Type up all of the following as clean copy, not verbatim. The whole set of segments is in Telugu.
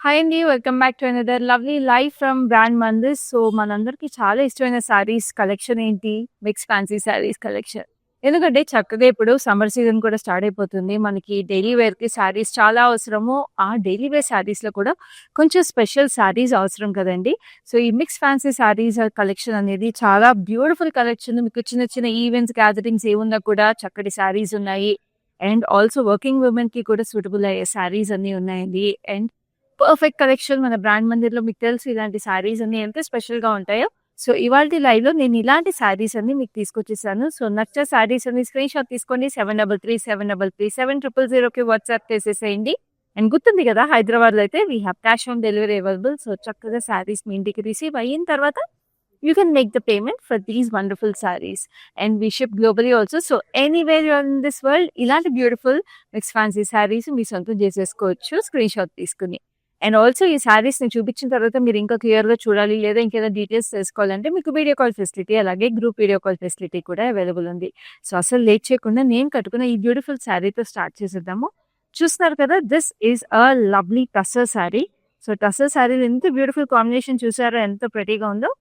హాయ్ అండి. Welcome back to another lovely live from brand Mandir. So, మనందరికీ చాలా ఇష్టమైన శారీస్ కలెక్షన్ ఏంటి? Mix fancy saris collection. ఎందుకంటే చక్కగా ఇప్పుడు సమ్మర్ సీజన్ కూడా స్టార్ట్ అయిపోతుంది. మనకి డైలీ వేర్‌కి శారీస్ చాలా అవసరము. ఆ డైలీ వేర్ శారీస్‌లో కూడా కొంచెం స్పెషల్ శారీస్ అవసరం కదండీ! సో, ఈ మిక్స్ ఫ్యాన్సీ శారీస్ కలెక్షన్ అనేది చాలా బ్యూటిఫుల్ కలెక్షన్. మీకు చిన్న చిన్న ఈవెంట్స్, గ్యాదరింగ్స్ ఏమున్నా కూడా చక్కటి శారీస్ ఉన్నాయి. అండ్ ఆల్సో వర్కింగ్ వుమెన్‌కి కూడా సూటబుల్ అయ్యే శారీస్ అన్నీ ఉన్నాయండి. అండ్ పర్ఫెక్ట్ కలెక్షన్ మన బ్రాండ్ మందిర్‌లో మీకు తెలుసు ఇలాంటి శారీస్ అన్నీ ఎంత స్పెషల్‌గా ఉంటాయో. సో, ఇవాల్టి లైవ్‌లో నేను ఇలాంటి శారీస్ అన్నీ మీకు తీసుకొచ్చేసాను. సో, నచ్చే శారీస్ అన్ని స్క్రీన్‌షాట్ తీసుకోండి. 7337337000కి వాట్సాప్ చేసేసేయండి. అండ్ గుర్తుంది కదా! హైదరాబాద్‌లో అయితే we have cash on delivery available. So, చక్కగా శారీస్ మీ ఇంటికి రిసీవ్ అయిన తర్వాత you can make the payment for these wonderful saris. And we ship globally also. So, anywhere you are in this world ఇలాంటి బ్యూటిఫుల్ మిక్స్ ఫ్యాన్సీ శారీస్ మీ సొంతం చేసేసుకోవచ్చు స్క్రీన్‌షాట్ తీసుకొని. అండ్ ఆల్సో ఈ శారీస్‌ని చూపించిన తర్వాత మీరు ఇంకా క్లియర్‌గా చూడాలి లేదా ఇంకేదైనా డీటెయిల్స్ తెలుసుకోవాలంటే మీకు వీడియో కాల్ ఫెసిలిటీ అలాగే గ్రూప్ వీడియో కాల్ ఫెసిలిటీ కూడా అవైలబుల్ ఉంది. సో, అసలు లేట్ చేయకుండా నేను కట్టుకున్న ఈ బ్యూటిఫుల్ శారీతో స్టార్ట్ చేసేద్దాము. చూస్తున్నారు కదా! This is a lovely tussar sari. So, tussar శారీలో ఎంత బ్యూటిఫుల్ కాంబినేషన్ చూసారా ఎంత ప్రెటీగా ఉందో.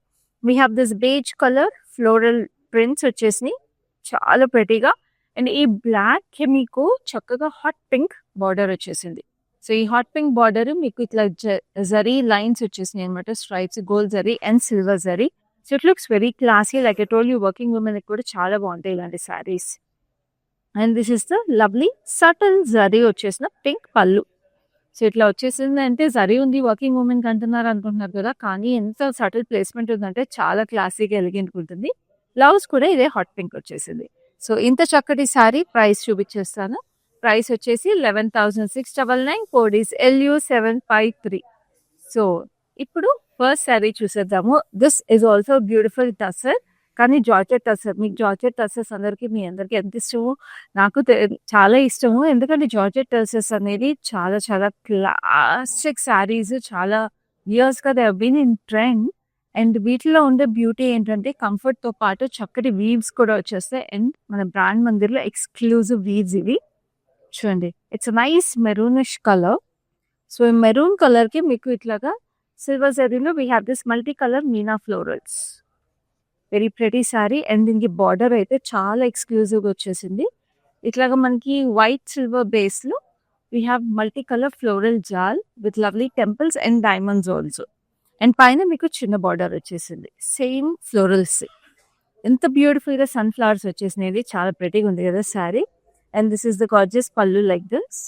We have this beige colour floral prints వచ్చేసినాయి. చాలా ప్రెటీగా. అండ్ ఈ బ్లాక్‌కి మీకు చక్కగా హాట్ పింక్ బార్డర్ వచ్చేసింది. సో, ఈ హాట్ పింక్ బార్డర్ మీకు ఇట్లా జరీ లైన్స్ వచ్చేసినాయి అనమాట. Stripes gold zari and silver zari. So, it looks very classy. Like I told you working వుమెన్‌కి కూడా చాలా బాగుంటాయి ఇలాంటి saris. And this is the lovely subtle zari వచ్చేసిన పింక్ పళ్ళు. సో, ఇట్లా వచ్చేసిందంటే జరీ ఉంది వర్కింగ్ వుమెన్‌కి అంటున్నారు అనుకుంటున్నారు కదా! కానీ ఎంత సటిల్ ప్లేస్‌మెంట్ ఉందంటే చాలా క్లాసీగా ఎలిగెంట్‌గా ఉంటుంది. బ్లౌజ్ కూడా ఇదే హాట్ పింక్ వచ్చేసింది. సో, ఇంత చక్కటి శారీ ప్రైస్ చూపించేస్తాను. ప్రైస్ వచ్చేసి 11,699. Code is LU753. సో, ఇప్పుడు ఫస్ట్ శారీ చూసేద్దాము. This is also beautiful tussar. కానీ జార్జెట్ టసర్. మీకు జార్జెట్ టసర్స్ మీ అందరికి ఎంత ఇష్టమో నాకు చాలా ఇష్టము. ఎందుకంటే జార్జెట్ టసర్స్ అనేది చాలా చాలా క్లాసిక్ శారీస్. చాలా ఇయర్స్‌గా they have been in trend. And వీటిలో ఉండే బ్యూటీ ఏంటంటే కంఫర్ట్‌తో పాటు చక్కటి వీవ్స్ కూడా వచ్చేస్తాయి. అండ్ మన బ్రాండ్ మందిర్‌లో ఎక్స్‌క్లూజివ్ వీవ్స్ ఇవి. చూడండి. It's a nice maroonish colour. So, ఈ మెరూన్ కలర్‌కి మీకు ఇట్లాగా సిల్వర్ జరీలో we have this multi colour meena florals. Very pretty sari. And దీనికి బార్డర్ అయితే చాలా ఎక్స్‌క్లూజివ్‌గా వచ్చేసింది. ఇట్లాగా మనకి వైట్ సిల్వర్ బేస్‌లో we have multi colour floral jaal with lovely temples and diamonds also. And పైన మీకు చిన్న బార్డర్ వచ్చేసింది. Same florals. ఎంత బ్యూటిఫుల్‌గా సన్‌ఫ్లవర్స్ వచ్చేసినాయి. చాలా ప్రెటీగా ఉంది కదా sari. And this is the gorgeous pallu like this.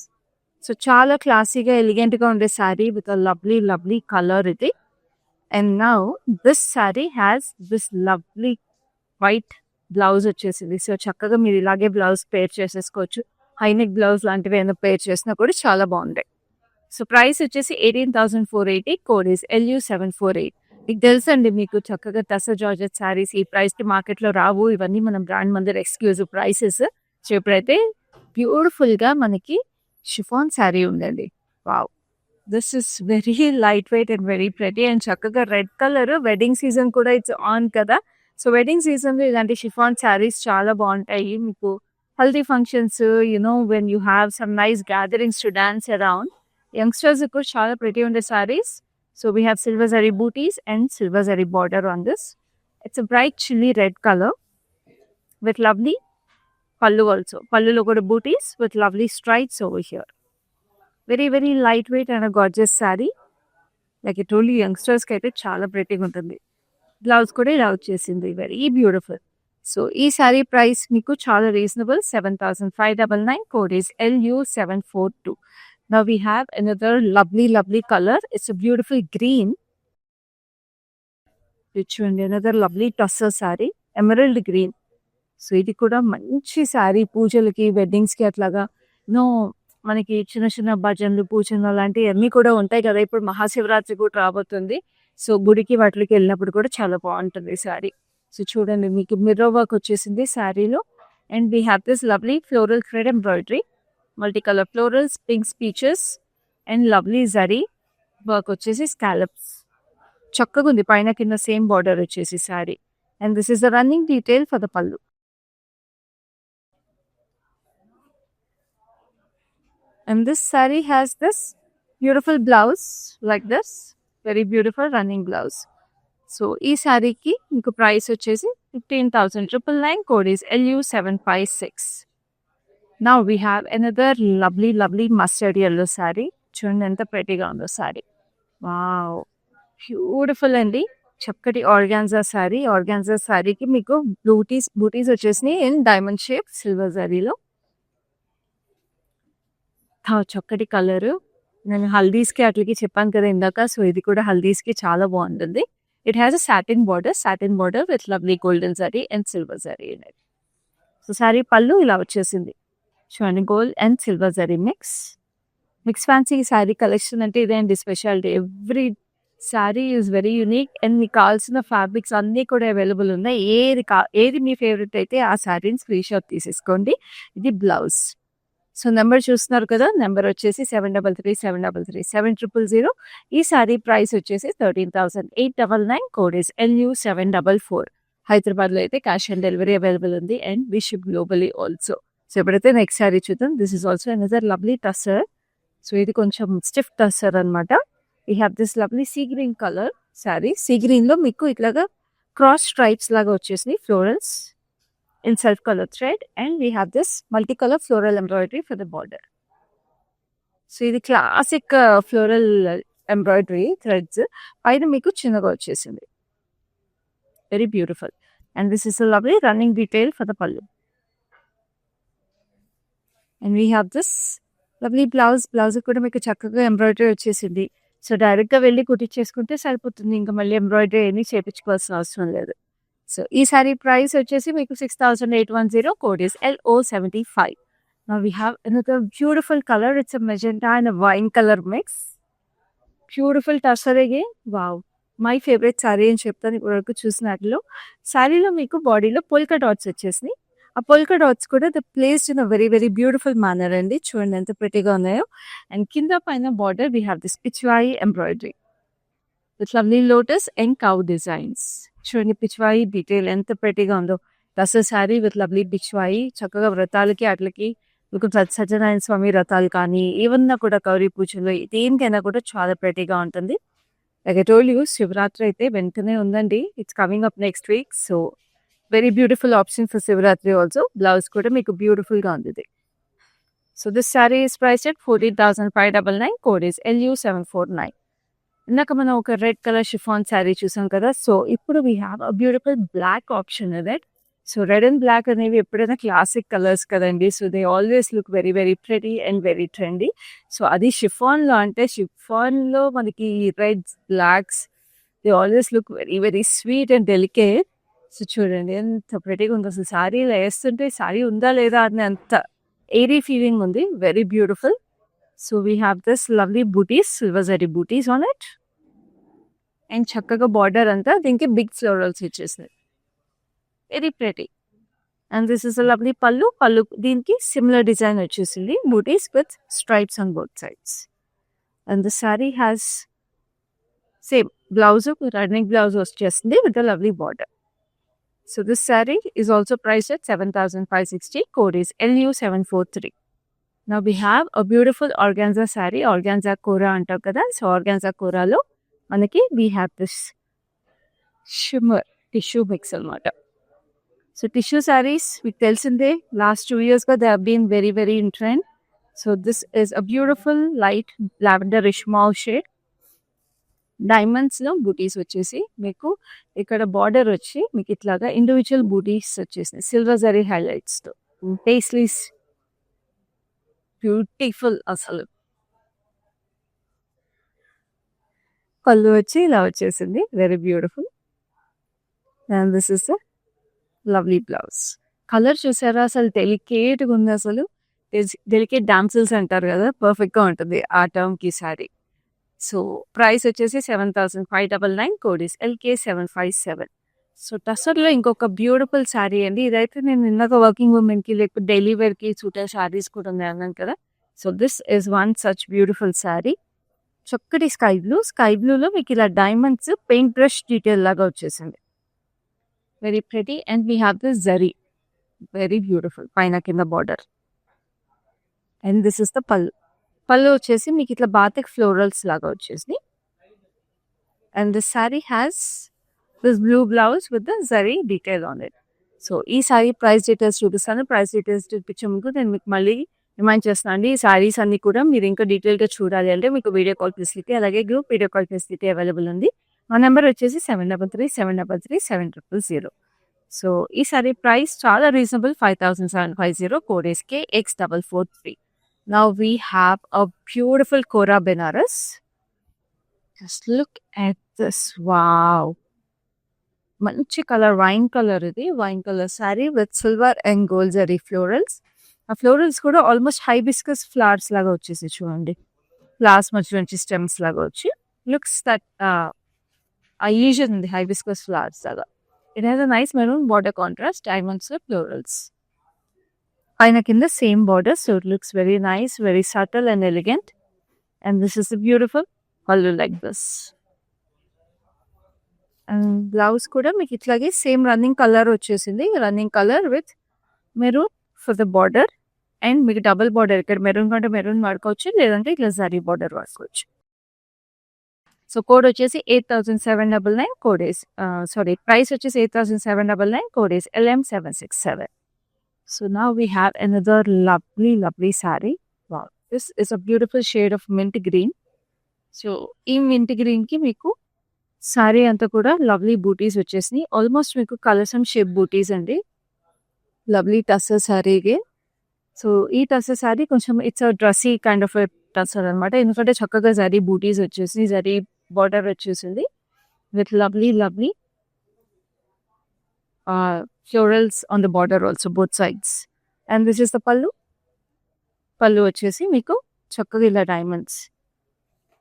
So, చాలా క్లాసీగా ఎలిగెంట్‌గా ఉండే sari with a lovely lovely colour ఇది. And now this sari has this lovely white blouse వచ్చేసింది. సో, చక్కగా మీరు ఇలాగే బ్లౌజ్ పేర్ చేసేసుకోవచ్చు. హై నెక్ బ్లౌజ్ లాంటివి ఏమైనా పేర్ చేసినా కూడా చాలా బాగుంటాయి. సో, ప్రైస్ వచ్చేసి 18,480. Code is LU748. మీకు తెలుసండి మీకు చక్కగా టసర్ జార్జెట్ శారీస్ ఈ ప్రైస్‌కి మార్కెట్‌లో రావు. ఇవన్నీ మనం Brand Mandir exclusive prices. So, ఇప్పుడైతే బ్యూటిఫుల్‌గా మనకి షిఫాన్ శారీ ఉందండి. Wow! This is very light weight and very pretty. And చక్కగా రెడ్ కలర్ వెడ్డింగ్ సీజన్ కూడా ఇట్స్ ఆన్ కదా! సో, వెడ్డింగ్ సీజన్‌లో ఇలాంటి షిఫాన్ శారీస్ చాలా బాగుంటాయి. మీకు haldi functions when you have some nice gatherings to dance around. యంగ్‌స్టర్స్‌కి కూడా చాలా ప్రెటీ ఉండే saris. So, we have silver zari butis and silver zari border on this. It's a bright chilli red colour with lovely pallu also. Pallulo kuda booties with lovely stripes over here. Very very lightweight and a gorgeous saree. Like I told you, youngsters ki aithe chaala pretty ga untundi. Blouse kuda ila vachesindi. Very beautiful. So, ee saree price meeku chaala reasonable. 7,599. Code is LU742. Now we have another lovely lovely color. It's a beautiful green. Which one? Another lovely tussar saree. Emerald green. So, ఇది కూడా మంచి శారీ పూజలకి, వెడ్డింగ్స్‌కి అట్లాగా మనకి చిన్న చిన్న భజనలు, పూజలు అలాంటియన్నీ కూడా ఉంటాయి కదా! ఇప్పుడు మహాశివరాత్రి కూడా రాబోతుంది. సో, గుడికి వాటిలకి వెళ్ళినప్పుడు కూడా చాలా బావుంటుంది శారీ. సో, చూడండి మీకు మిర్రర్ వర్క్ వచ్చేసింది శారీలో. And we have this lovely floral thread embroidery. Multi colour florals, pinks, peaches and lovely zari work వచ్చేసి స్కాలప్స్. చక్కగుంది. పైన కింద సేమ్ బార్డర్ వచ్చేసి sari. And this is the running detail for the pallu. And this saree has this beautiful blouse like this, very beautiful running blouse. So ఈ శారీకి మీకు ప్రైస్ వచ్చేసి 15,999. Code is LU756. Now we have another lovely mustard yellow sari. చూడండి ఎంత ప్రెటీగా ఉందో శారీ. వావ్, బ్యూటిఫుల్ అండి. చక్కటి ఆర్గాన్జా శారీ. ఆర్గాన్జా శారీకి మీకు బూటీస్ వచ్చేసినాయి ఇన్ డైమండ్ షేప్ సిల్వర్ జరీలో. చక్కటి కలరు. నేను హల్దీస్కి అట్లకి చెప్పాను కదా ఇందాక. సో ఇది కూడా హల్దీస్కి చాలా బాగుంటుంది. It has a satin border with lovely golden zari and silver zari in it. So sari పళ్ళు ఇలా వచ్చేసింది. చూడండి, gold and silver zari mix fancy sari collection అంటే ఇదే అండి speciality. Every sari is very unique and మీకు కావాల్సిన ఫ్యాబ్రిక్స్ అన్నీ కూడా అవైలబుల్ ఉన్నాయి. ఏది మీ ఫేవరెట్ అయితే ఆ శారీని స్క్రీన్ షాట్ తీసేసుకోండి. ఇది బ్లౌజ్. సో నెంబర్ చూస్తున్నారు కదా, నెంబర్ వచ్చేసి 7337337000. ఈ శారీ ప్రైస్ వచ్చేసి 13,899. Code is LU744. హైదరాబాద్లో అయితే క్యాష్ ఆన్ డెలివరీ అవైలబుల్ ఉంది and we ship globally also. So ఎప్పుడైతే నెక్స్ట్ శారీ చూద్దాం. This is also another lovely tussar. So ఇది కొంచెం స్టిఫ్ టస్సర్ అనమాట. We have this lovely sea green colour sari. Sea గ్రీన్లో మీకు ఇట్లాగా క్రాస్ స్ట్రైప్స్ లాగా వచ్చేసినాయి florals in self color thread, and we have this multicolor floral embroidery for the border. So ఇది క్లాసిక్ ఫ్లోరల్ ఎంబ్రాయిడరీ థ్రెడ్స్ పైన మీకు చిన్నగా వచ్చేసింది. Very beautiful. And this is a lovely running detail for the pallu. And we have this lovely blouse కూడా మీకు చక్కగా ఎంబ్రాయిడరీ వచ్చేసింది. సో డైరెక్ట్గా వెళ్ళి కుట్టించేసుకుంటే సరిపోతుంది. ఇంకా మళ్ళీ ఎంబ్రాయిడరీ ఏమీ చేయించుకోవాల్సిన అవసరం లేదు. సో ఈ సారీ ప్రైస్ వచ్చేసి మీకు 6,810. Code is LO75. Now we have another beautiful color. It's a magenta and a wine color mix. Beautiful tussar again. Wow. My favourite sari అని చెప్తాను ఇప్పటివరకు చూసినట్లో. శారీలో మీకు బాడీలో పోల్కా డాట్స్ వచ్చేసినాయి. ఆ పోల్కా డాట్స్ కూడా the placed in a very very beautiful manner అండి. చూడండి ఎంత ప్రెటీగా ఉన్నాయో. అండ్ కింద పైన border we have this Pichwai embroidery with lovely lotus and cow designs. చూడండి పిచ్వాయి డీటెయిల్ ఎంత ప్రెటీగా ఉందో. Dasara sari with lovely Pichwai. చక్కగా వ్రతాలకి అట్లకి మీకు సత్యనారాయణ స్వామి వ్రతాలు కానీ ఏమన్నా కూడా గౌరీ పూజలు దేనికైనా కూడా చాలా ప్రెటీగా ఉంటుంది. Like I told you, Shivaratri అయితే వెంటనే ఉందండి. It's coming up next week. So very beautiful option for Shivaratri also. Blouse కూడా మీకు బ్యూటిఫుల్గా ఉంది. So this sari is priced at 14,599. Code is LU749. ఇందాక మనం ఒక రెడ్ కలర్ షిఫాన్ శారీ చూసాం కదా. సో ఇప్పుడు we have a beautiful black option that. So red and black అనేవి ఎప్పుడైనా క్లాసిక్ కలర్స్ కదండి. So they always look very very pretty and very trendy. So అది షిఫాన్లో అంటే షిఫాన్లో మనకి reds blacks they always look very very sweet and delicate. So చూడండి ఎంత ప్రెటీగా ఉందో. అసలు శారీలో వేస్తుంటే శారీ ఉందా లేదా అని అంత ఎయిరీ ఫీలింగ్ ఉంది. Very beautiful. So we have this lovely butis, silver zari butis on it. And చక్కగా బార్డర్ అంతా దీనికి బిగ్ ఫ్లోరల్స్ ఇచ్చేసినాయి. Very pretty. And this is a lovely pallu దీనికి సిమిలర్ డిజైన్ వచ్చేసింది. Butis with stripes on both sides. And the sari has same blouse, running blouse వచ్చేసింది with a lovely border. So this sari is also priced at 7,560. Code is LU743. Now we have a beautiful organza saree, organza kora అంటాం కదా. సో organza కోరాలో మనకి we have this shimmer tissue mix అనమాట. సో టిష్యూ శారీస్ మీకు తెలిసిందే, లాస్ట్ 2 yearsగా they have been very very in trend. So this is a beautiful light lavenderish mauve shade. డైమండ్స్లో బూటీస్ వచ్చేసి మీకు ఇక్కడ బార్డర్ వచ్చి మీకు ఇట్లాగా ఇండివిజువల్ బూటీస్ వచ్చేసినాయి సిల్వర్ జరీ హైలైట్స్తో. Paisleys beautiful. అసలు పళ్ళు వచ్చి ఇలా వచ్చేసింది. Very beautiful. And this is lovely blouse. Colour చూసారా అసలు డెలికేట్గా ఉంది. అసలు డెలికేట్ డామ్సిల్స్ అంటారు కదా, పర్ఫెక్ట్గా ఉంటుంది ఆ టర్మ్కి శారీ. సో ప్రైస్ వచ్చేసి 7,599. Code is LK757. సో టసర్లో ఇంకొక బ్యూటిఫుల్ శారీ అండి. ఇదైతే నేను ఇందాక వర్కింగ్ ఉమెన్కి లేకపోతే డైలీ వేర్కి సూటే శారీస్ కూడా ఉన్నాయి అన్నాను కదా. So this is one such beautiful sari. చక్కటి స్కై బ్లూలో మీకు ఇలా డైమండ్స్ పెయింట్ బ్రష్ డీటెయిల్ లాగా వచ్చేసింది. Very pretty. And we have this zari, very beautiful పైన కింద border. And this is the పళ్ళు. పళ్ళు వచ్చేసి మీకు ఇట్లా బాతిక్ ఫ్లోరల్స్ లాగా వచ్చేసి. And this sorry has this blue blouse with the zari detail on it. So ఈ సారీ ప్రైస్ డీటెయిల్స్ చూపిస్తాను. ప్రైస్ డీటెయిల్స్ చూపించే ముందు నేను మీకు మళ్ళీ రిమైండ్ చేస్తున్నాను అండి. ఈ సారీస్ అన్ని కూడా మీరు ఇంకా డీటెయిల్గా చూడాలి అంటే మీకు వీడియో కాల్ ఫెసిలిటీ అలాగే group video call facility available ఉంది. మా నెంబర్ వచ్చేసి 7337337000. సో ఈ సారీ ప్రైస్ చాలా reasonable, 5750 code is KX443. Now we have a beautiful Kora Benaras. Just look at this. Wow. మంచి కలర్, వైన్ కలర్. ఇది wine colour sorry with silver and gold zari florals. ఆ ఫ్లోరల్స్ కూడా ఆల్మోస్ట్ హైబిస్కస్ ఫ్లవర్స్ లాగా వచ్చేసి చూడండి. ఫ్లవర్స్ మధ్య నుంచి స్టెమ్స్ లాగా వచ్చి లుక్స్ దట్ ఆ ఈజన్ ఉంది హైబిస్కస్ ఫ్లవర్స్ లాగా. It has a nice maroon border contrast, diamonds florals. పైన కింద same border. So it looks very nice, very subtle and elegant. And this is beautiful పల్లు లైక్ దిస్. అండ్ బ్లౌజ్ కూడా మీకు ఇట్లాగే సేమ్ రన్నింగ్ కలర్ వచ్చేసింది. Running colour with maroon for the border. And మీకు డబుల్ బార్డర్, ఇక్కడ మెరూన్ కంటే మెరూన్ వాడుకోవచ్చు, లేదంటే ఇట్లా జరీ బార్డర్ వాడుకోవచ్చు. సో కోడ్ వచ్చేసి 8799. కోడ్ ఇస్ ప్రైస్ వచ్చేసి 8799. Code is LM767. So now we have another lovely saree. Wow, this is a beautiful shade of mint green. So ఈ mint green కి మీకు సారీ అంతా కూడా లవ్లీ బూటీస్ వచ్చేసినాయి. ఆల్మోస్ట్ మీకు కలసం షేప్ బూటీస్ అండి. లవ్లీ టస్సర్ సారీకి. సో ఈ టస్సర్ సారీ కొంచెం ఇట్స్ డ్రెస్సీ కైండ్ ఆఫ్ టస్సర్ అనమాట. ఎందుకంటే చక్కగా జరీ బూటీస్ వచ్చేసి జరీ బార్డర్ వచ్చేసింది with lovely florals on the border also, both sides. And this is the pallu. పళ్ళు వచ్చేసి మీకు చక్కగా ఇలా డైమండ్స్.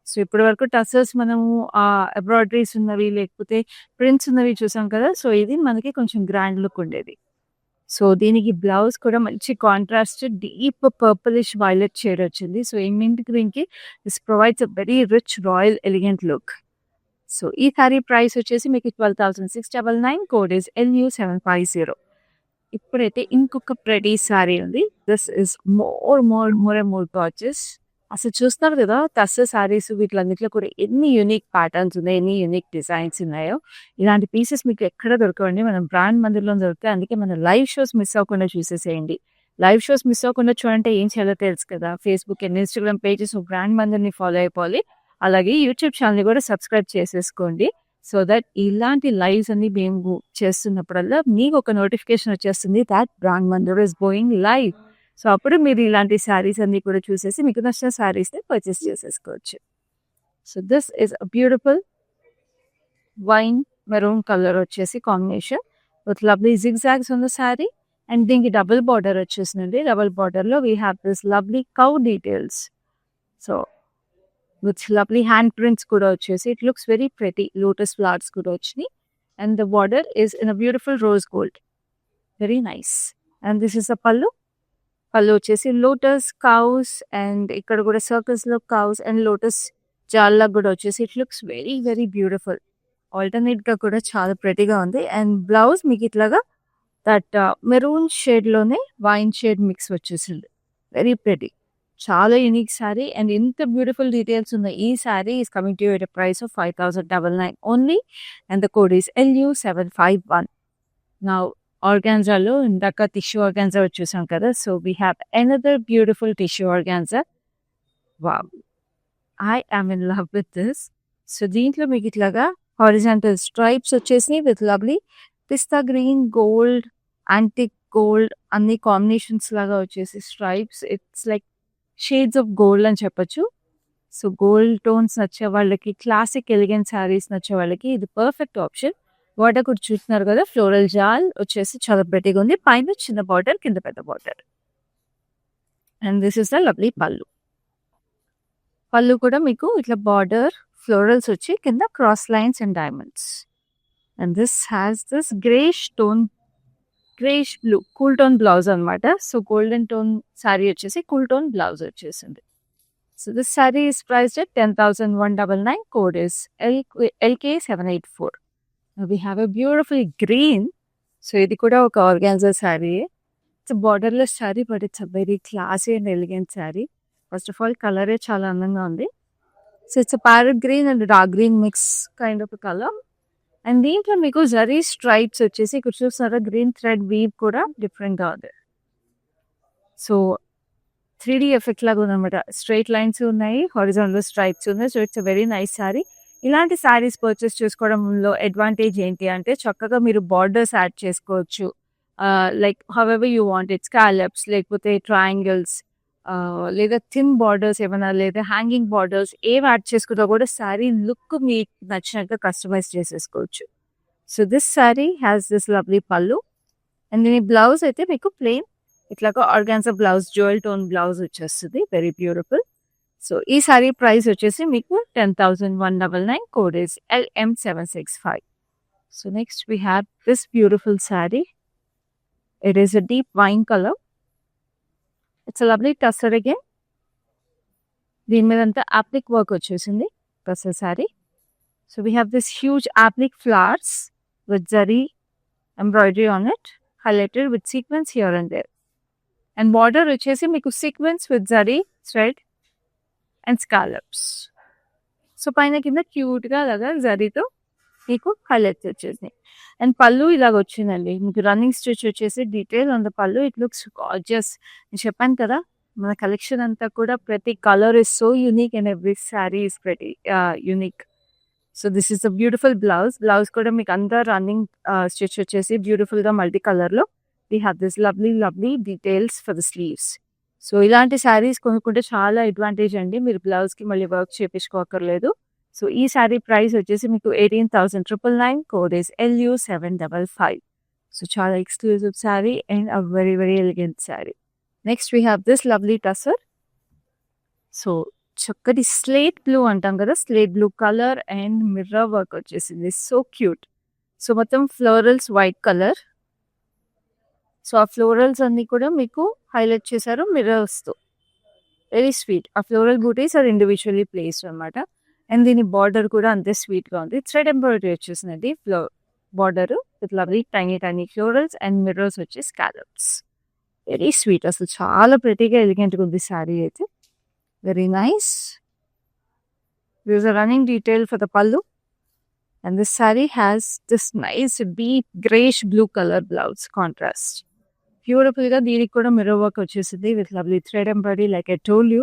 సో ఇప్పటి వరకు టసర్స్ మనము ఎంబ్రాయిడరీస్ ఉన్నవి లేకపోతే ప్రింట్స్ ఉన్నవి చూసాం కదా. సో ఇది మనకి కొంచెం గ్రాండ్ లుక్ ఉండేది. సో దీనికి బ్లౌజ్ కూడా మంచి contrast deep purplish violet shade వచ్చింది. సో ఈ మింట్ గ్రీన్కి this provides a very rich royal elegant look. So ఈ సారీ ప్రైస్ వచ్చేసి మీకు 12,699. Code is LU750. ఇప్పుడైతే ఇంకొక ప్రెటీ సారీ ఉంది. This is more gorgeous. అసలు చూస్తున్నారు కదా టస్సర్ సారీస్, వీటిలన్నిట్లో కూడా ఎన్ని యూనిక్ ప్యాటర్న్స్ ఉన్నాయి, ఎన్ని యూనిక్ డిజైన్స్ ఉన్నాయో. ఇలాంటి పీసెస్ మీకు ఎక్కడ దొరకవండి, మనం బ్రాండ్ మందిర్లో దొరుకుతాయి. అందుకే మన లైవ్ షోస్ మిస్ అవ్వకుండా చూసేసేయండి. లైవ్ షోస్ మిస్ అవ్వకుండా చూడంటే ఏం చేయాలో తెలుసు కదా. Facebook and Instagram pages Brand మందిర్ని ఫాలో అయిపోవాలి. అలాగే యూట్యూబ్ ఛానల్ని కూడా సబ్స్క్రైబ్ చేసేసుకోండి. సో దట్ ఇలాంటి లైవ్స్ అన్ని మేము చేస్తున్నప్పుడల్లా మీకు ఒక నోటిఫికేషన్ వచ్చేస్తుంది that brand Mandir is going live. So అప్పుడు మీరు ఇలాంటి శారీస్ అన్ని కూడా చూసేసి మీకు నచ్చిన శారీస్ని పర్చేస్ చేసేసుకోవచ్చు. So this is a beautiful wine maroon colour వచ్చేసి కాంబినేషన్ విత్ లవ్లీ జిగ్జాగ్స్ ఉన్న శారీ. అండ్ దీనికి డబుల్ బార్డర్ వచ్చేసిందండి. డబుల్ బార్డర్లో we have this lovely cow details. So with lovely hand prints కూడా వచ్చేసి it looks very pretty. Lotus flowers కూడా వచ్చినాయి. And the border is in a beautiful rose gold, very nice. And this is అ పళ్ళు. పళ్ళు వచ్చేసి లోటస్ కౌస్ అండ్ ఇక్కడ కూడా సర్కిల్స్లో కౌస్ అండ్ లోటస్ జాల్లా కూడా వచ్చేసి ఇట్ లుక్స్ వెరీ బ్యూటిఫుల్. ఆల్టర్నేట్గా కూడా చాలా ప్రెటీగా ఉంది. అండ్ బ్లౌజ్ మీకు ఇట్లాగా దట్ మెరూన్ షేడ్లోనే వైన్ షేడ్ మిక్స్ వచ్చేసింది. వెరీ ప్రెటీ, చాలా యూనిక్ శారీ. అండ్ ఇంత బ్యూటిఫుల్ డీటెయిల్స్ ఉన్న ఈ sari is coming to at price of 5,999 only. And the code is LU751. నా ఆర్గాన్జాలో ఇందాక టిష్యూ ఆర్గాన్జా చూసాం కదా. So we have another beautiful tissue organza. Wow, I am in love with this. So దీంట్లో మీకు ఇట్లాగా హారిజాంటల్ స్ట్రైప్స్ వచ్చేసి with lovely pista green, gold, antique gold అన్ని కాంబినేషన్స్ లాగా వచ్చేసి stripes. It's like shades of gold అని చెప్పొచ్చు. సో గోల్డ్ టోన్స్ నచ్చే వాళ్ళకి, క్లాసిక్ ఎలిగెంట్ శారీస్ నచ్చే వాళ్ళకి ఇది పర్ఫెక్ట్ ఆప్షన్. బార్డర్ కూడా చూస్తున్నారు కదా, ఫ్లోరల్ జాల్ వచ్చేసి చాలా ప్రెటీగా ఉంది. పైన చిన్న బార్డర్, కింద పెద్ద border. And this is the lovely పళ్ళు. పళ్ళు కూడా మీకు ఇట్లా బార్డర్ ఫ్లోరల్స్ వచ్చి కింద cross lines and diamonds. And this has this greyish blue cool tone blouse అనమాట. సో గోల్డెన్ టోన్ శారీ వచ్చేసి కూల్ టోన్ బ్లౌజ్ వచ్చేసింది. So this sari is priced at 10,199. Code is LK784. We have a beautiful green. So ఇది కూడా ఒక organza sari. It's borderless sari but it's a very classy and elegant sari. First of all కలరే చాలా అందంగా ఉంది. So it's parrot green and dark green mix kind of colour. And దీంట్లో మీకు జరీ స్ట్రైప్స్ వచ్చేసి ఇక్కడ చూస్తారా గ్రీన్ థ్రెడ్ వీవ్ కూడా డిఫరెంట్గా ఉంది. సో 3D ఎఫెక్ట్ లాగా ఉందన్నమాట. స్ట్రైట్ లైన్స్ ఉన్నాయి, హారిజాంటల్ స్ట్రైప్స్ ఉన్నాయి. So it's a very nice sari. ఇలాంటి శారీస్ పర్చేస్ చేసుకోవడంలో అడ్వాంటేజ్ ఏంటి అంటే చక్కగా మీరు బార్డర్స్ యాడ్ చేసుకోవచ్చు. Like however you want it, scallops లేకపోతే ట్రయాంగిల్స్ లేదా థిన్ బార్డర్స్ ఏమైనా లేదా హ్యాంగింగ్ బార్డర్స్ ఏవి యాడ్ చేసుకున్నా కూడా శారీ లుక్ మీకు నచ్చినట్టుగా కస్టమైజ్ చేసేసుకోవచ్చు. So this sari has this lovely pallu. And దీని బ్లౌజ్ అయితే మీకు ప్లెయిన్ ఇట్లాగా organza blouse, jewel tone blouse వచ్చేస్తుంది. Very beautiful. సో ఈ సారీ ప్రైస్ వచ్చేసి మీకు 10,199. Code is LM765. So next we have this beautiful sari. It is a deep wine colour. It's a lovely tussar again. దీని మీద అంతా ఆప్లిక్ వర్క్ వచ్చేసింది tussar sari. So we have this huge applique flowers with zari embroidery on it, highlighted with sequins here and there. And border వచ్చేసి మీకు sequins with zari thread and scallops. So పైన కింద క్యూట్గా అలాగా జరీతో మీకు హైలైట్స్ వచ్చేసినాయి. అండ్ పళ్ళు ఇలాగ వచ్చిందండి. మీకు రన్నింగ్ స్టిచ్ వచ్చేసి detail on the pallu. It looks gorgeous. నేను చెప్పాను కదా మన కలెక్షన్ అంతా కూడా ప్రతి colour is so unique and every sari is ప్రతి unique. So this is a beautiful blouse. Blouse కూడా మీకు అంతా రన్నింగ్ స్టిచ్ వచ్చేసి బ్యూటిఫుల్గా మల్టీ కలర్లో. We have this lovely details for the sleeves. So ఇలాంటి శారీస్ కొనుక్కుంటే చాలా అడ్వాంటేజ్ అండి. మీరు బ్లౌజ్కి మళ్ళీ వర్క్ చేయించుకోకర్లేదు. సో ఈ శారీ ప్రైస్ వచ్చేసి మీకు 18,999. Code is LU755. సో చాలా exclusive sari and a very very elegant sari. Next we have this lovely tussar. So చక్కటి స్లేట్ బ్లూ అంటాం కదా, slate blue colour and mirror work వచ్చేసింది. So cute. సో మొత్తం ఫ్లోరల్స్ వైట్ కలర్. సో ఆ ఫ్లోరల్స్ అన్ని కూడా మీకు హైలైట్ చేశారు మిర్రర్స్తో. Very sweet. ఆ floral butis are individually placed అనమాట. అండ్ దీని బార్డర్ కూడా అంతే స్వీట్గా ఉంది. థ్రెడ్ ఎంబ్రాయిడరీ వచ్చేసిందండి border with lovely tiny florals and mirrors వచ్చి స్కాలప్స్. Very sweet. అసలు చాలా ప్రెటీగా ఎలిగెంట్గా ఉంది శారీ అయితే. Very nice. There's a running detail for the pallu. And this saree has this nice deep grayish blue color blouse contrast. Beautiful ga దీనికి కూడా మిర్రర్ వర్క్ వచ్చేసింది with lovely thread embroidery. Like I told you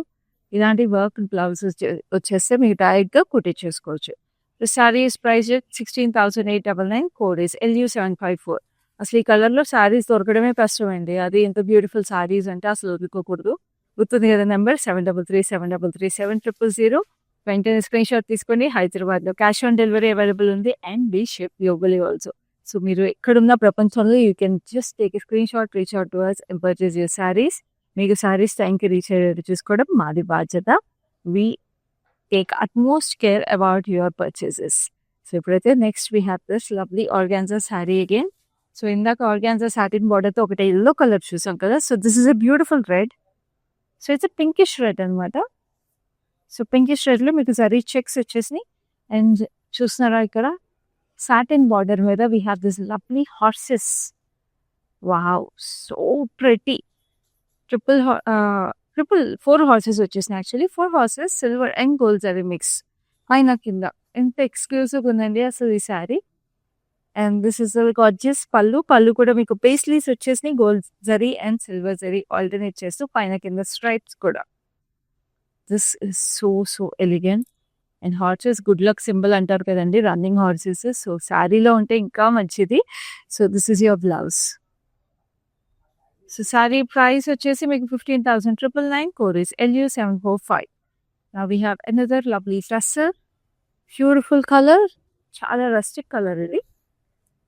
ఇలాంటి వర్క్ బ్లౌజెస్ వచ్చేస్తే మీకు డైరెక్ట్గా కుట్టించేసుకోవచ్చు. The sari is price 16,899. Code is LU754. అసలు ఈ కలర్లో శారీస్ దొరకడమే కష్టమండి. అది ఎంత బ్యూటిఫుల్ శారీస్ అంటే అసలు వదులుకోకూడదు. గుర్తుంది కదా నెంబర్ 7337007000. వెంటనే స్క్రీన్ షాట్ తీసుకొని హైదరాబాద్లో క్యాష్ ఆన్ డెలివరీ అవైలబుల్ ఉంది and we ship globally also. So మీరు ఎక్కడున్న ప్రపంచంలో you can just take a screen shot, reach out to us and purchase your saris. మీకు శారీస్ టైంకి రీచ్ అయ్యేది చూసుకోవడం మాది బాధ్యత. We take utmost care about your purchases. So ఇప్పుడైతే next we have this lovely organza sari again. So ఇందాక ఆర్గాన్జా సాటిన్ బార్డర్తో ఒకటి ఎల్లో కలర్ చూసాం కదా. So this is a beautiful red. So it's pinkish red అనమాట. సో పింకిష్ రెడ్లో మీకు జరీ చెక్స్ వచ్చేసినాయి. అండ్ చూస్తున్నారా ఇక్కడ సాటిన్ బార్డర్ మీద we have this lovely horses. Wow, so pretty. Triple 4 horses వచ్చేసినాయి. Actually 4 horses silver and gold zari mix పైన కింద. ఎంత ఎక్స్క్లూజివ్ ఉందండి అసలు ఈ శారీ. And this is gorgeous pallu. పళ్ళు కూడా మీకు పేస్లీస్ వచ్చేసినాయి gold zari and silver zari alternate చేస్తూ పైన కింద స్ట్రైప్స్ కూడా. This is so elegant. And horses good luck symbol అంటారు కదండి, రన్నింగ్ హార్సెస్. సో శారీలో ఉంటే ఇంకా మంచిది. So this is your blouse. So sari price వచ్చేసి మీకు 15,999. Code is LU745. Now we have another lovely tussar. Beautiful colour, చాలా రస్టిక్ కలర్ ఇది.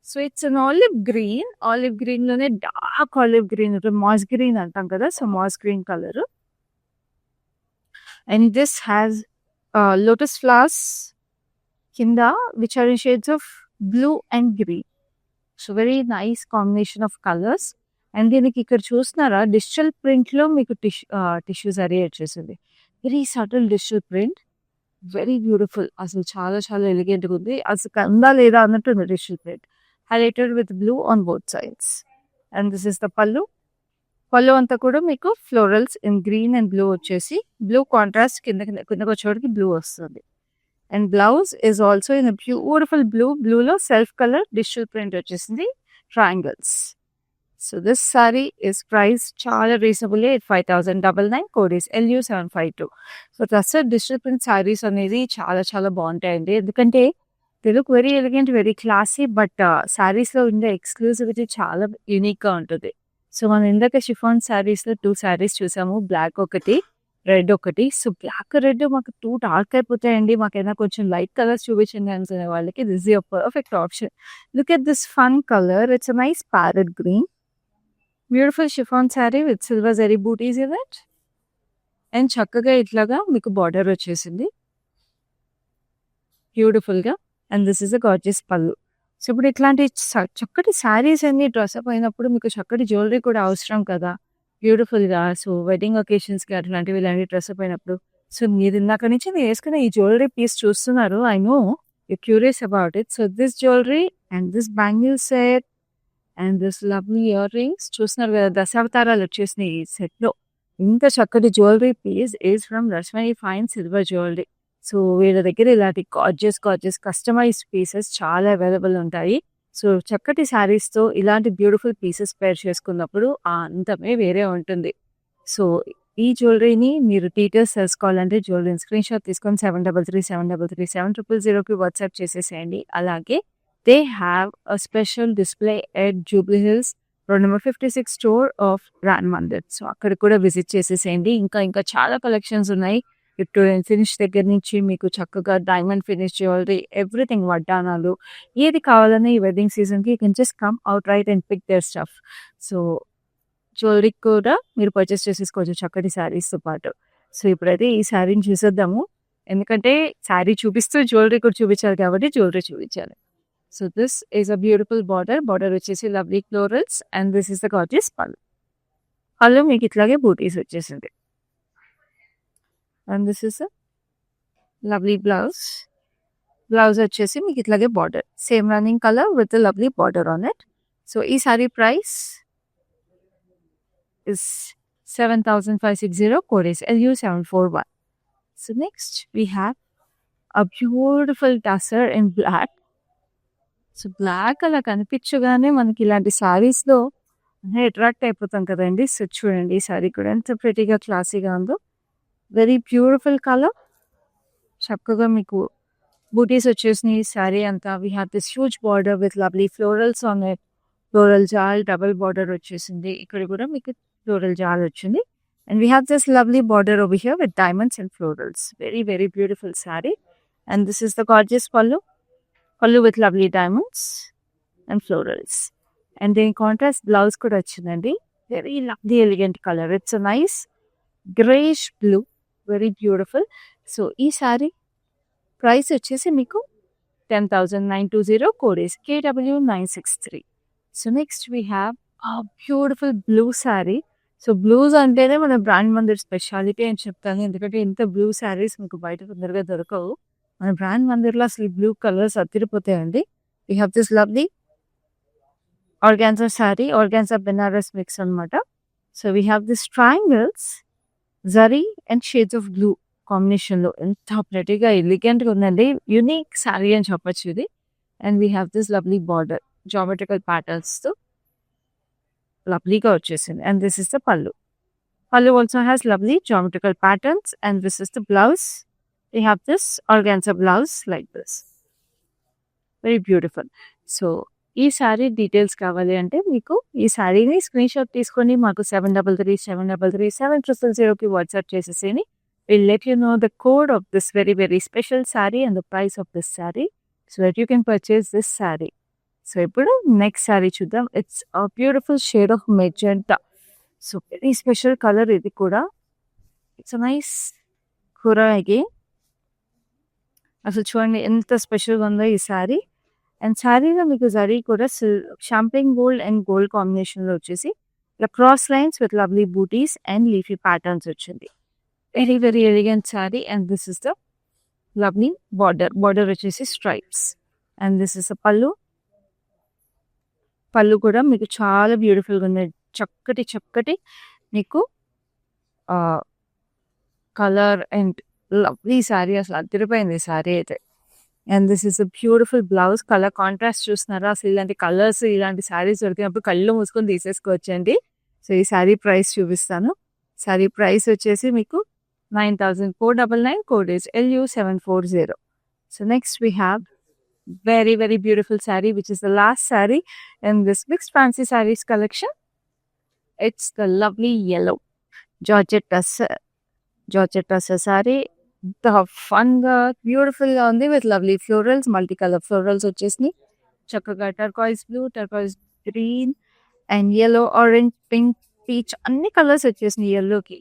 So it's an olive green. Olive గ్రీన్లోనే dark olive green, moss green అంటాం కదా. So moss green colour. And this has lotus flowers కింద which are in shades of blue and green. So very nice combination of colours. And దీనికి ఇక్కడ చూస్తున్నారా డిజిటల్ ప్రింట్లో మీకు టిష్యూ జరీ వచ్చేసింది. Very subtle digital print, very beautiful. అసలు చాలా ఎలిగెంట్గా ఉంది. అసలు కందా లేదా అన్నట్టు ఉంది digital print. Highlighted with blue on both sides. And this is the pallu. పళ్ళు అంతా కూడా మీకు florals in green and blue వచ్చేసి, బ్లూ కాంట్రాస్ట్ కిందకి వచ్చేటికి బ్లూ వస్తుంది. And blouse is also in beautiful blue. బ్లూలో సెల్ఫ్ కలర్ డిజిటల్ ప్రింట్ వచ్చేసింది, triangles. So this sari is price చాలా reasonable. 5,099. Code is LU752. So trusted digital print saris అనేది చాలా చాలా బాగుంటాయండి. ఎందుకంటే they look very elegant, very classy. But సారీస్లో ఉండే ఎక్స్క్లూసివిటీ చాలా యూనిక్గా ఉంటుంది. సో మనం ఇందాక షిఫాన్ సారీస్లో 2 సారీస్ చూసాము, బ్లాక్ ఒకటి, రెడ్ ఒకటి. సో బ్లాక్ రెడ్ మాకు 2 డార్క్ అయిపోతాయండి, మాకైనా కొంచెం లైట్ కలర్స్ చూపించండి అనుకునే వాళ్ళకి this is your perfect option. Look at this fun colour, it's a nice parrot green. Beautiful chiffon sari with silver zari bootis in it. And చక్కగా ఇట్లాగా మీకు బార్డర్ వచ్చేసింది బ్యూటిఫుల్గా. And this is a gorgeous pallu. So ఇప్పుడు ఇట్లాంటి చక్కటి శారీస్ అన్ని డ్రెస్ అప్ అయినప్పుడు మీకు చక్కటి జ్యువెలరీ కూడా అవసరం కదా బ్యూటిఫుల్గా. సో వెడ్డింగ్ ఒకేషన్స్కి అట్లాంటివి ఇలాంటి డ్రెస్ అప్ అయినప్పుడు, సో మీరు ఇందాక నుంచి మీరు వేసుకున్న ఈ జ్యువెలరీ పీస్ చూస్తున్నారు, I know you curious about it. So this jewellery and this bangle set and this lovely earrings చూస్తున్నారు కదా, దశావతారాలు వచ్చేసినాయి ఈ సెట్లో. ఇంత చక్కటి jewellery piece is from Rasmayi fine silver jewellery. So వీళ్ళ దగ్గర ఇలాంటి గార్జియస్ కస్టమైజ్డ్ పీసెస్ చాలా అవైలబుల్ ఉంటాయి. సో చక్కటి శారీస్తో ఇలాంటి బ్యూటిఫుల్ పీసెస్ పేర్ చేసుకున్నప్పుడు ఆ అంతమే వేరే ఉంటుంది. సో ఈ జ్యువెలరీని మీరు డీటెయిల్స్ తెలుసుకోవాలంటే జ్యువెలరీని స్క్రీన్ షాట్ తీసుకొని 7337337000కి వాట్సాప్ చేసేసేయండి. అలాగే they have a special display at Jubilee Hills road number 56 store of Raan Mandir. So అక్కడ కూడా విజిట్ చేసేసేయండి. ఇంకా చాలా కలెక్షన్స్ ఉన్నాయి. విక్టోరియన్ ఫినిష్ దగ్గర నుంచి మీకు చక్కగా డైమండ్ ఫినిష్ జ్యువెలరీ, ఎవ్రీథింగ్, వడ్డానాలు, ఏది కావాలన్నా ఈ వెడ్డింగ్ సీజన్కి you can just come out right and pick their stuff. So jewellery కూడా మీరు పర్చేస్ చేసేసుకోవచ్చు చక్కటి శారీస్తో పాటు. సో ఇప్పుడైతే ఈ శారీని చూసేద్దాము, ఎందుకంటే శారీ చూపిస్తూ జ్యువెలరీ కూడా చూపించాలి కాబట్టి జ్యువెలరీ చూపించాలి. So this is a beautiful border వచ్చేసి lovely florals and this is the gorgeous pallu. పళ్ళు మీకు ఇట్లాగే బూటీస్ వచ్చేసింది. And this is a lovely blouse వచ్చేసి మీకు ఇట్లాగే border, same running colour with lovely border on it. So ఈ sari price is 7,560. Code is LU741. So next we have a beautiful tussar in black. So black అలా కనిపించగానే మనకి ఇలాంటి సారీస్లో అట్రాక్ట్ అయిపోతాం కదండి. సో చూడండి ఈ సారీ కూడా ఎంత ప్రెటీగా క్లాసీగా ఉందో, వెరీ బ్యూటిఫుల్ కలర్. చక్కగా మీకు బూటీస్ వచ్చేసినాయి శారీ అంతా. We have this huge border with lovely florals on it. Floral jaal double border వచ్చేసింది, ఇక్కడ కూడా మీకు ఫ్లోరల్ జాల్ వచ్చింది. And we have this lovely border over here with diamonds and florals. Very very beautiful sari. And this is the gorgeous pallu with lovely diamonds and florals. And దీని కాంట్రాస్ట్ బ్లౌజ్ కూడా వచ్చిందండి, very lovely elegant colour. It's a nice greyish blue, very beautiful. So ఈ సారీ ప్రైస్ వచ్చేసి మీకు 10,920. Code is KW963. So next we have a beautiful blue sari. So blues అంటేనే మన బ్రాండ్ మందిర్ స్పెషాలిటీ అని చెప్తాను, ఎందుకంటే ఇంత బ్లూ శారీస్ మీకు బయట తొందరగా దొరకవు. మన బ్రాండ్ మందిర్లో అసలు బ్లూ కలర్స్ అదిరిపోతాయండి. We have this lovely organza sari, organza Banaras mix అనమాట. So we have this triangles, zari and shades of blue కాంబినేషన్లో ఎంత ప్రెటీగా ఎలిగెంట్గా ఉందండి. యూనిక్ శారీ అని చెప్పచ్చు ఇది. And we have this lovely border geometrical ప్యాటర్న్స్తో లవ్లీగా వచ్చేసింది. And this is the pallu also has lovely geometrical patterns. And this is the blouse. We have this organza blouse like this, very beautiful. So ఈ శారీ డీటెయిల్స్ కావాలి అంటే మీకు ఈ శారీని స్క్రీన్ షాట్ తీసుకొని మాకు 7337337000కి WhatsApp చేసేసేని. We'll let you know the code of this very very special saree and the price of this saree so that you can purchase this saree. So ఇప్పుడు నెక్స్ట్ శారీ చూద్దాం. It's a beautiful shade of magenta. So very special colour ఇది కూడా. ఇట్స్ అ నైస్ కురాయికి అసలు చూడండి ఎంత స్పెషల్గా ఉందో ఈ శారీ. అండ్ శారీలో మీకు జరీ కూడా షాంపెయిన్ గోల్డ్ అండ్ గోల్డ్ కాంబినేషన్లో వచ్చేసి ఇలా cross lines with lovely butis and leafy patterns వచ్చింది. Very very elegant sari. And this is the lovely border వచ్చేసి stripes. And this is the pallu కూడా మీకు చాలా బ్యూటిఫుల్గా ఉంది. చక్కటి చక్కటి మీకు కలర్ అండ్ లవ్లీ శారీ, అసలు అదిరిపోయింది శారీ అయితే. And this is a beautiful blouse. Colour contrast చూస్తున్నారా, అసలు ఇలాంటి కలర్స్ ఇలాంటి శారీస్ దొరికినప్పుడు కళ్ళు మూసుకొని తీసేసుకోవచ్చండి. సో ఈ శారీ ప్రైస్ చూపిస్తాను. శారీ ప్రైస్ వచ్చేసి మీకు 9,499, code is LU740. So next we have very very beautiful saree, which is the last saree in this mixed fancy sarees collection. It's the lovely yellow Georgette tussar saree. The fun గా బ్యూటిఫుల్ గా ఉంది with lovely florals, multi color florals వచ్చేసినాయి. చక్కగా turquoise blue, turquoise green and yellow, orange, pink, peach అన్ని కలర్స్ వచ్చేసినాయి yellowకి.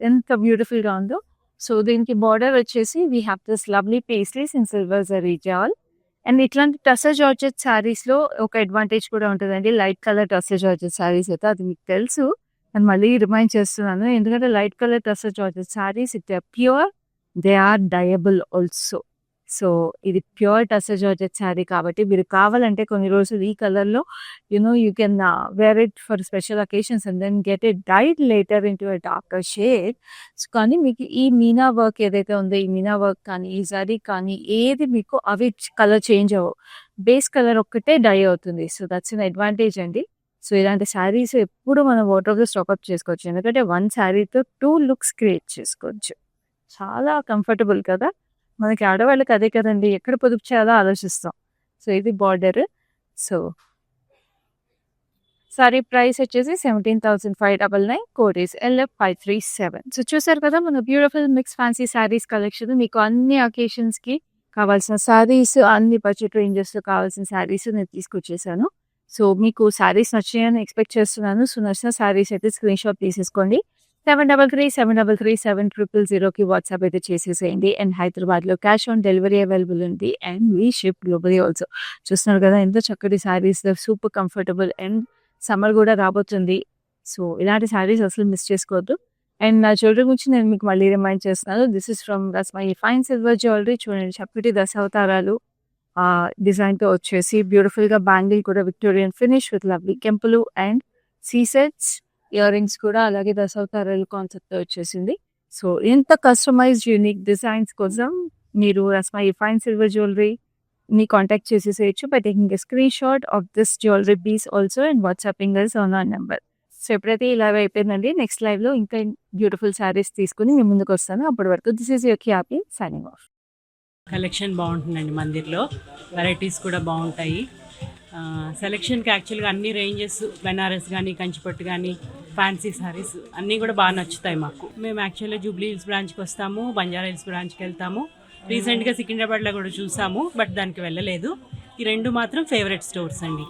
ఎంత బ్యూటిఫుల్ గా ఉందో. సో దీనికి బార్డర్ వచ్చేసి we have this lovely paisleys in silver zari jaal. And ఇట్లాంటి టస్సర్ జార్జెట్ శారీస్ లో ఒక అడ్వాంటేజ్ కూడా ఉంటుందండి. Light colour tussar georgette saris అయితే అది మీకు తెలుసు, అండ్ మళ్ళీ రిమైండ్ చేస్తున్నాను. ఎందుకంటే light colour tussar georgette saris it pure, they are durable also. So ఇది ప్యూర్ టస్సర్ జార్జెట్ శారీ కాబట్టి మీరు కావాలంటే కొన్ని రోజులు ఈ కలర్లో you can wear it for special occasions and then get it dyed later into a darker shade. కానీ మీకు ఈ మీనా వర్క్ ఏదైతే ఉందో, ఈ మీనా వర్క్ కానీ ఈ జరీ కానీ ఏది మీకు అవి కలర్ చేంజ్ అవ్వవు, బేస్ కలర్ ఒక్కటే డై అవుతుంది. సో దట్స్ అన్ అడ్వాంటేజ్ అండి. సో ఇలాంటి శారీస్ ఎప్పుడు మనం వార్డ్రోబ్లో స్టాక్అప్ చేసుకోవచ్చు, ఎందుకంటే వన్ శారీతో 2 లుక్స్ క్రియేట్ చేసుకోవచ్చు. చాలా కంఫర్టబుల్ కదా. మనకి ఆడవాళ్ళకి అదే కదండి, ఎక్కడ పొదుపు చేయాలో ఆలోచిస్తాం. సో ఇది బార్డర్. సో సారీ ప్రైస్ వచ్చేసి 17,599, కోడ్ is LF537. సో చూసారు కదా మన beautiful mix fancy saris collection. మీకు అన్ని అకేషన్స్కి కావాల్సిన శారీస్, అన్ని బడ్జెట్ రేంజెస్లో కావాల్సిన శారీస్ నేను తీసుకొచ్చేసాను. సో మీకు శారీస్ నచ్చాయని ఎక్స్పెక్ట్ చేస్తున్నాను. సో నచ్చిన శారీస్ అయితే స్క్రీన్ షాట్ తీసేసుకోండి. 7337337000కి వాట్సాప్ అయితే చేసేసేయండి. అండ్ హైదరాబాద్లో క్యాష్ ఆన్ డెలివరీ అవైలబుల్ ఉంది and we ship globally also. చూస్తున్నారు కదా ఎంత చక్కటి saris, super comfortable. And summer కూడా రాబోతుంది, సో ఇలాంటి శారీస్ అసలు మిస్ చేసుకోవద్దు. అండ్ నా జ్యువెలరీ గురించి నేను మీకు మళ్ళీ రిమైండ్ చేస్తున్నాను. This is from Rasmayi fine silver jewellery. చూడండి చక్కటి దశావతారాలు డిజైన్తో వచ్చేసి బ్యూటిఫుల్గా బ్యాంగిల్ కూడా విక్టోరియన్ ఫినిష్ విత్ లవ్లీ కెంపులు and C sets, earrings కూడా అలాగే దశావతారాలు కాన్సెప్ట్తో వచ్చేసింది. సో ఇంత కస్టమైజ్డ్ యూనిక్ డిజైన్స్ కోసం మీరు రస్మయి ఫైన్ సిల్వర్ జ్యువెలరీని కాంటాక్ట్ చేసేసేయచ్చు by taking a screen shot of this jewellery piece also and WhatsApping us on our number. So ఎప్పుడైతే ఈ లైవ్ అయిపోయిందండి, నెక్స్ట్ లైవ్లో ఇంకా బ్యూటిఫుల్ శారీస్ తీసుకుని మీ ముందుకు వస్తాను. అప్పటి వరకు this is your happy signing off. Collection బాగుంటుందండి మందిర్లో, వెరైటీస్ కూడా బాగుంటాయి. సెలెక్షన్కి యాక్చువల్గా అన్ని రేంజెస్, బెనారస్ కానీ, కంచిపట్టు కానీ, ఫ్యాన్సీ సారీస్ అన్నీ కూడా బాగా నచ్చుతాయి మాకు. మేము యాక్చువల్గా జూబ్లీ హిల్స్ బ్రాంచ్కి వస్తాము, బంజారా హిల్స్ బ్రాంచ్కి వెళ్తాము. రీసెంట్గా సికింద్రాబాద్లో కూడా చూసాము, బట్ దానికి వెళ్ళలేదు. ఈ రెండు మాత్రం ఫేవరెట్ స్టోర్స్ అండి.